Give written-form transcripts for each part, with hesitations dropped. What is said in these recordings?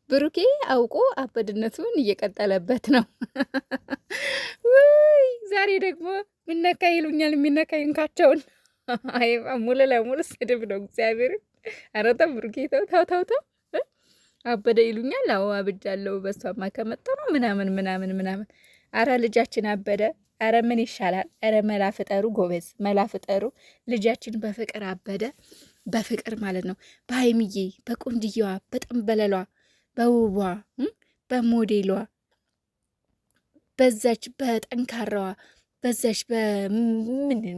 ብሩኬ አውቆ አበድነቱን እየቀጠለበት ነው። ውይ ዛሬ ደግሞ ምነካ ይሉኛል። የሚነካ ይንካቸውን። አይ ሙሉ ለሙሉ ስድብ ነው እግዚአብሔር። ኧረ ተው ብሩኬ ተው ተው ተው ተው። አበደ ይሉኛል። አዎ አብጃለሁ። በሷማ ከመጣ ነው ምናምን ምናምን ምናምን። አረ ልጃችን አበደ። አረ ምን ይሻላል? አረ መላፍጠሩ ጎበዝ መላፍጠሩ ልጃችን በፍቅር አበደ። በፍቅር ማለት ነው። በሀይምዬ በቆንጅየዋ በጠንበለሏ በውቧ በሞዴሏ በዛች በጠንካራዋ በዛች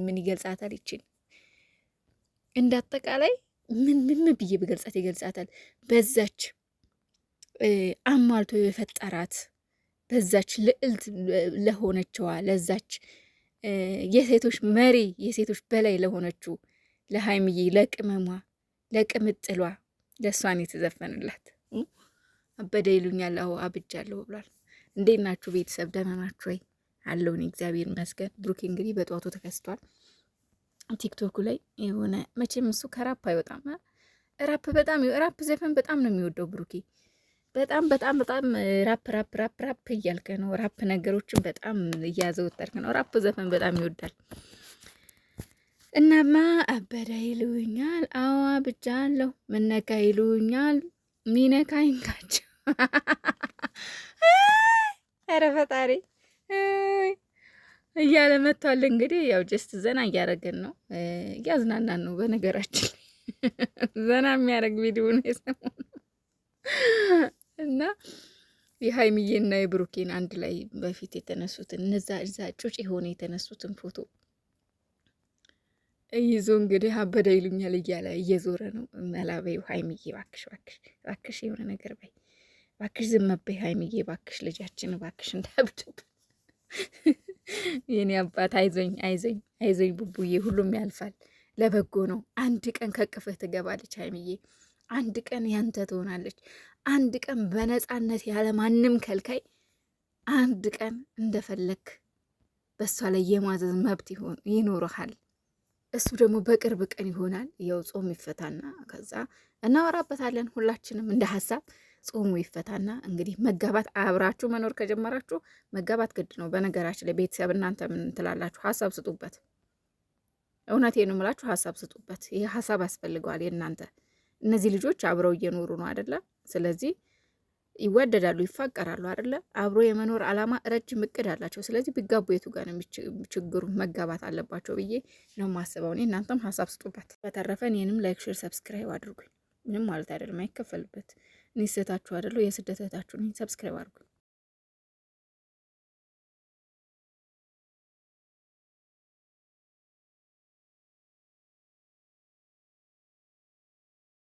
ምን ይገልጻታል? ይችን እንዳጠቃላይ ምን ብዬ በገልጻት ይገልጻታል? በዛች አሟልቶ የፈጠራት በዛች ልዕልት ለሆነችዋ ለዛች የሴቶች መሪ የሴቶች በላይ ለሆነችው ለሀይምዬ ለቅመሟ ለቅምጥሏ ለእሷን የተዘፈንላት አበደ ይሉኛል። አዎ አብጃለሁ ብሏል። እንዴት ናችሁ ቤተሰብ? ደህና ናችሁ ወይ? አለውን እግዚአብሔር ይመስገን። ብሩኬ እንግዲህ በጠዋቱ ተከስቷል። ቲክቶኩ ላይ የሆነ መቼም እሱ ከራፕ አይወጣም። ራፕ ዘፈን በጣም ነው የሚወደው ብሩኬ። በጣም በጣም በጣም ራፕ እያልከ ነው። ራፕ ነገሮችን በጣም እያዘወጠርክ ነው። ራፕ ዘፈን በጣም ይወዳል። እናማ አበደ ይሉኛል። አዎ አብጃለሁ። ምነካ ይሉኛል። ሚነካ ይንካቸው። ኧረ ፈጣሪ እያለ መጥቷል። እንግዲህ ያው ጀስት ዘና እያደረገን ነው፣ እያዝናናን ነው። በነገራችን ዘና የሚያደርግ ቪዲዮ ነው የሰሞኑ እና የሀይሚዬና የብሩኬን አንድ ላይ በፊት የተነሱትን እዛ ጩጭ የሆነ የተነሱትን ፎቶ ይዞ እንግዲህ አበደ ይሉኛል እያለ እየዞረ ነው። መላበዩ ሀይሚዬ ባክሽ የሆነ ነገር በይ ባክሽ፣ ዝም በይ ሀይሚዬ ባክሽ፣ ልጃችን ባክሽ እንዳብድብ። የኔ አባት አይዞኝ ቡቡዬ፣ ሁሉም ያልፋል፣ ለበጎ ነው። አንድ ቀን ከቅፍህ ትገባለች ሀይሚዬ፣ አንድ ቀን ያንተ ትሆናለች። አንድ ቀን በነፃነት ያለ ማንም ከልካይ፣ አንድ ቀን እንደፈለክ በእሷ ላይ የማዘዝ መብት ይኖረሃል። እሱ ደግሞ በቅርብ ቀን ይሆናል። ያው ጾም ይፈታና ከዛ እናወራበታለን። ሁላችንም እንደ ሀሳብ ጾሙ ይፈታና እንግዲህ መጋባት፣ አብራችሁ መኖር ከጀመራችሁ መጋባት ግድ ነው። በነገራችን ላይ ቤተሰብ እናንተ ምን ትላላችሁ? ሀሳብ ስጡበት። እውነቴን ነው የምላችሁ፣ ሀሳብ ስጡበት። ይሄ ሀሳብ ያስፈልገዋል የእናንተ። እነዚህ ልጆች አብረው እየኖሩ ነው አይደለ? ስለዚህ ይወደዳሉ፣ ይፋቀራሉ አይደለ? አብሮ የመኖር አላማ ረጅም እቅድ አላቸው። ስለዚህ ቢጋቡ የቱ ጋር ነው ችግሩ? መጋባት አለባቸው ብዬ ነው የማስበው እኔ። እናንተም ሀሳብ ስጡበት። በተረፈ እኔንም ላይክ፣ ሼር፣ ሰብስክራይብ አድርጉኝ። ምንም ማለት አይደለም፣ አይከፈልበት። እኔ ስህተታችሁ አይደለሁ፣ የስደት እህታችሁ ነኝ። ሰብስክራይብ አድርጉኝ።